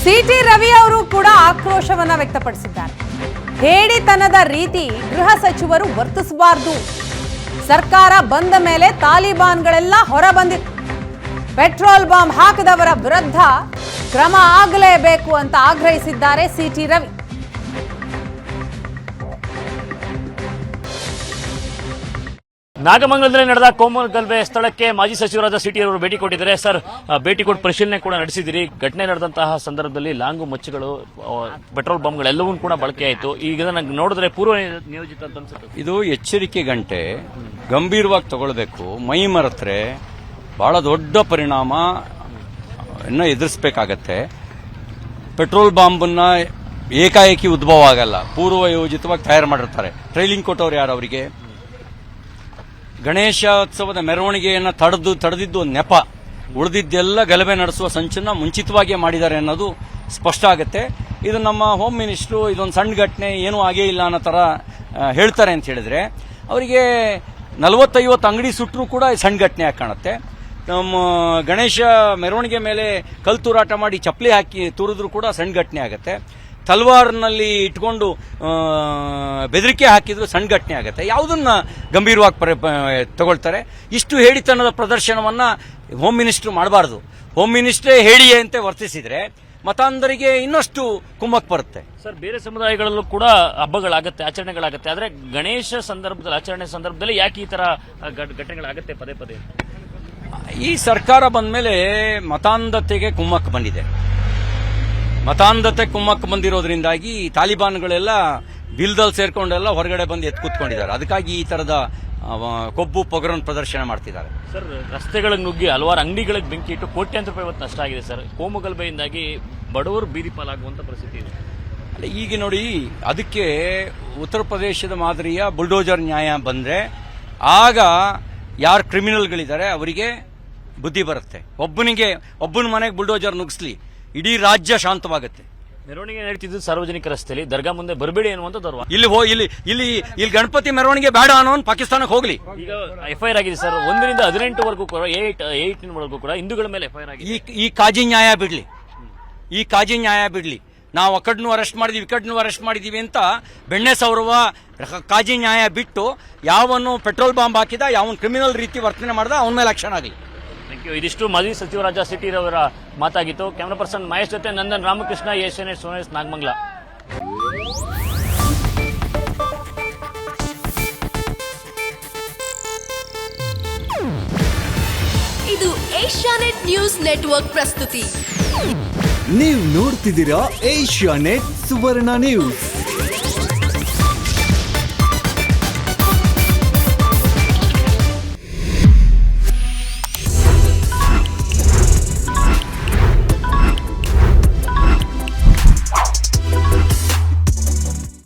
City Ravi ಅವರು ಕೂಡ ಆಕ್ರೋಶವನ್ನ ವ್ಯಕ್ತಪಡಿಸಿದ್ದಾರೆ. ಹೇಡಿತನದ ರೀತಿ ಗೃಹ ಸಚಿವರು ವರ್ತಿಸಬಾರದು. ಸರ್ಕಾರ ಬಂದ ಮೇಲೆ ತಾಲಿಬಾನ್ಗಳೆಲ್ಲ ಹೊರ ಬಂದಿತ್ತು. ಪೆಟ್ರೋಲ್ ಬಾಂಬ್ ಹಾಕಿದವರ ವಿರುದ್ಧ ಕ್ರಮ ಆಗಲೇಬೇಕು ಅಂತ ಆಗ್ರಹಿಸಿದ್ದಾರೆ ಸಿಟಿ ರವಿ. ನಾಗಮಂಗಲದಲ್ಲಿ ನಡೆದ ಕೋಮು ಗಲಭೆ ಸ್ಥಳಕ್ಕೆ ಮಾಜಿ ಸಚಿವರಾದ ಸಿಟಿ ಅವರು ಭೇಟಿ ಕೊಟ್ಟಿದ್ದಾರೆ. ಸರ್, ಭೇಟಿ ಕೊಟ್ಟು ಪರಿಶೀಲನೆ ಕೂಡ ನಡೆಸಿದಿರಿ. ಘಟನೆ ನಡೆದಂತಹ ಸಂದರ್ಭದಲ್ಲಿ ಲಾಂಗು ಮಚ್ಚುಗಳು, ಪೆಟ್ರೋಲ್ ಬಾಂಬ್ಗಳೆಲ್ಲವೂ ಕೂಡ ಬಳಕೆಯಾಯಿತು. ಈಗ ನೋಡಿದ್ರೆ ಪೂರ್ವ ನಿಯೋಜಿತ ಅಂತ ಅನ್ಸುತ್ತೆ. ಇದು ಎಚ್ಚರಿಕೆ ಗಂಟೆ, ಗಂಭೀರವಾಗಿ ತಗೊಳ್ಬೇಕು. ಮೈ ಮರೆತ್ರೆ ಬಹಳ ದೊಡ್ಡ ಪರಿಣಾಮ ಎದುರಿಸಬೇಕಾಗತ್ತೆ. ಪೆಟ್ರೋಲ್ ಬಾಂಬನ್ನ ಏಕಾಏಕಿ ಉದ್ಭವ ಆಗಲ್ಲ, ಪೂರ್ವ ಯೋಜಿತವಾಗಿ ತಯಾರು ಮಾಡಿರ್ತಾರೆ. ಟ್ರೈನಿಂಗ್ ಕೊಟ್ಟವ್ರು ಯಾರು ಅವರಿಗೆ? ಗಣೇಶೋತ್ಸವದ ಮೆರವಣಿಗೆಯನ್ನು ತಡೆದಿದ್ದು ನೆಪ, ಉಳಿದಿದ್ದೆಲ್ಲ ಗಲಭೆ ನಡೆಸುವ ಸಂಚನ್ನ ಮುಂಚಿತವಾಗಿಯೇ ಮಾಡಿದ್ದಾರೆ ಅನ್ನೋದು ಸ್ಪಷ್ಟ ಆಗುತ್ತೆ. ಇದು ನಮ್ಮ ಹೋಮ್ ಮಿನಿಸ್ಟ್ರು ಇದೊಂದು ಸಣ್ಣ ಘಟನೆ, ಏನೂ ಆಗೇ ಇಲ್ಲ ಅನ್ನೋ ಥರ ಹೇಳ್ತಾರೆ ಅಂತ ಹೇಳಿದ್ರೆ, ಅವರಿಗೆ 40-50 ಅಂಗಡಿ ಸುಟ್ಟರೂ ಕೂಡ ಸಣ್ಣ ಘಟನೆ ಆಗಿ ಕಾಣುತ್ತೆ. ನಮ್ಮ ಗಣೇಶ ಮೆರವಣಿಗೆ ಮೇಲೆ ಕಲ್ಲು ತೂರಾಟ ಮಾಡಿ ಚಪ್ಪಲಿ ಹಾಕಿ ತೂರಿದ್ರು ಕೂಡ ಸಣ್ಣ ಘಟನೆ ಆಗುತ್ತೆ. ತಲ್ವಾರ್ನಲ್ಲಿ ಇಟ್ಕೊಂಡು ಬೆದರಿಕೆ ಹಾಕಿದ್ರು ಸಣ್ಣ ಘಟನೆ ಆಗುತ್ತೆ. ಯಾವುದನ್ನ ಗಂಭೀರವಾಗಿ ತಗೊಳ್ತಾರೆ? ಇಷ್ಟು ಹೇಳಿತನದ ಪ್ರದರ್ಶನವನ್ನ ಹೋಮ್ ಮಿನಿಸ್ಟರ್ ಮಾಡಬಾರ್ದು. ಹೋಮ್ ಮಿನಿಸ್ಟ್ರೇ ಹೇಳಿಯಂತೆ ವರ್ತಿಸಿದ್ರೆ ಮತಾಂಧರಿಗೆ ಇನ್ನಷ್ಟು ಕುಮ್ಮಕ್ ಬರುತ್ತೆ. ಸರ್, ಬೇರೆ ಸಮುದಾಯಗಳಲ್ಲೂ ಕೂಡ ಹಬ್ಬಗಳಾಗತ್ತೆ, ಆಚರಣೆಗಳಾಗತ್ತೆ. ಆದ್ರೆ ಗಣೇಶ ಸಂದರ್ಭದಲ್ಲಿ, ಆಚರಣೆ ಸಂದರ್ಭದಲ್ಲಿ ಯಾಕೆ ಈ ತರ ಘಟನೆಗಳಾಗತ್ತೆ ಪದೇ ಪದೇ? ಈ ಸರ್ಕಾರ ಬಂದ ಮೇಲೆ ಮತಾಂಧತೆಗೆ ಕುಮ್ಮಕ್ ಬಂದಿದೆ. ಮತಾಂಧತೆ ಕುಮ್ಮಕ್ ಬಂದಿರೋದ್ರಿಂದಾಗಿ ತಾಲಿಬಾನ್ಗಳೆಲ್ಲ ಬಿಲ್ದಲ್ಲಿ ಸೇರ್ಕೊಂಡೆಲ್ಲ ಹೊರಗಡೆ ಬಂದು ಎತ್ತು ಕೂತ್ಕೊಂಡಿದ್ದಾರೆ. ಅದಕ್ಕಾಗಿ ಈ ತರದ ಕೊಬ್ಬು ಪೊಗರನ್ನು ಪ್ರದರ್ಶನ ಮಾಡ್ತಿದ್ದಾರೆ. ಸರ್, ರಸ್ತೆಗಳಿಗೆ ನುಗ್ಗಿ ಹಲವಾರು ಅಂಗಡಿಗಳಿಗೆ ಬೆಂಕಿ ಇಟ್ಟು ಕೋಟ್ಯಾಂತರ ರೂಪಾಯಿ ಇವತ್ತು ನಷ್ಟ ಆಗಿದೆ. ಸರ್, ಕೋಮು ಗಲಭೆಯಿಂದಾಗಿ ಬಡವರು ಬೀದಿ ಪಾಲಾಗುವಂತ ಪರಿಸ್ಥಿತಿ ಇದೆ. ಈಗ ನೋಡಿ, ಅದಕ್ಕೆ ಉತ್ತರ ಪ್ರದೇಶದ ಮಾದರಿಯ ಬುಲ್ಡೋಜರ್ ನ್ಯಾಯ ಬಂದ್ರೆ ಆಗ ಯಾರು ಕ್ರಿಮಿನಲ್ಗಳಿದ್ದಾರೆ ಅವರಿಗೆ ಬುದ್ಧಿ ಬರುತ್ತೆ. ಒಬ್ಬನ ಮನೆಗೆ ಬುಲ್ಡೋಜರ್ ನುಗ್ಸ್ಲಿ, ಇಡೀ ರಾಜ್ಯ ಶಾಂತವಾಗುತ್ತೆ. ಮೆರವಣಿಗೆ ನಡೀತಿದ್ದು ಸಾರ್ವಜನಿಕ ರಸ್ತೆಯಲ್ಲಿ, ದರ್ಗಾ ಮುಂದೆ ಬರಬೇಡಿ ಅನ್ನುವಂಥದ್ದು. ಇಲ್ಲಿ ಗಣಪತಿ ಮೆರವಣಿಗೆ ಬೇಡ ಅನ್ನೋನ್ ಪಾಕಿಸ್ತಾನಕ್ಕೆ ಹೋಗ್ಲಿ. ಈಗ ಎಫ್ಐಆರ್ ಆಗಿದೆ ಸರ್, 1ರಿಂದ 18ವರೆಗೂ ಕೂಡ 18ವರೆಗೂ ಕೂಡ ಹಿಂದೂಗಳ ಮೇಲೆ ಎಫ್ಐಆರ್ ಆಗಿದೆ. ಈ ಕಾಜಿ ನ್ಯಾಯ ಬಿಡ್ಲಿ. ನಾವು ಆ ಕಡ್ನು ಅರೆಸ್ಟ್ ಮಾಡಿದೀವಿ, ಈ ಕಡ್ನು ಅರೆಸ್ಟ್ ಮಾಡಿದೀವಿ ಅಂತ ಬೆಣ್ಣೆ ಸೌರವ ಕಾಜಿ ನ್ಯಾಯ ಬಿಟ್ಟು ಯಾವನು ಪೆಟ್ರೋಲ್ ಬಾಂಬ್ ಹಾಕಿದ, ಯಾವನ್ ಕ್ರಿಮಿನಲ್ ರೀತಿ ವರ್ತನೆ ಮಾಡ್ದ ಅವನ ಮೇಲೆ ಆಕ್ಷನ್ ಆಗಲಿ. ಇದಿಷ್ಟು ಮಾಜಿ ಸಚಿವರಾದ ಸಿಟಿ ರವರ ಮಾತಾಗಿತ್ತು. ಕ್ಯಾಮರಾ ಪರ್ಸನ್ ಮಹೇಶ್ ಜೊತೆ ನಂದನ್ ರಾಮಕೃಷ್ಣ, ಏಷ್ಯಾನೆಟ್ ಸೋನೇಶ್, ನಾಗಮಂಗಲ. ಇದು ಏಷ್ಯಾನೆಟ್ ನ್ಯೂಸ್ ನೆಟ್ವರ್ಕ್ ಪ್ರಸ್ತುತಿ. ನೀವು ನೋಡ್ತಿದ್ದೀರಾ ಏಷ್ಯಾನೆಟ್ ಸುವರ್ಣ ನ್ಯೂಸ್.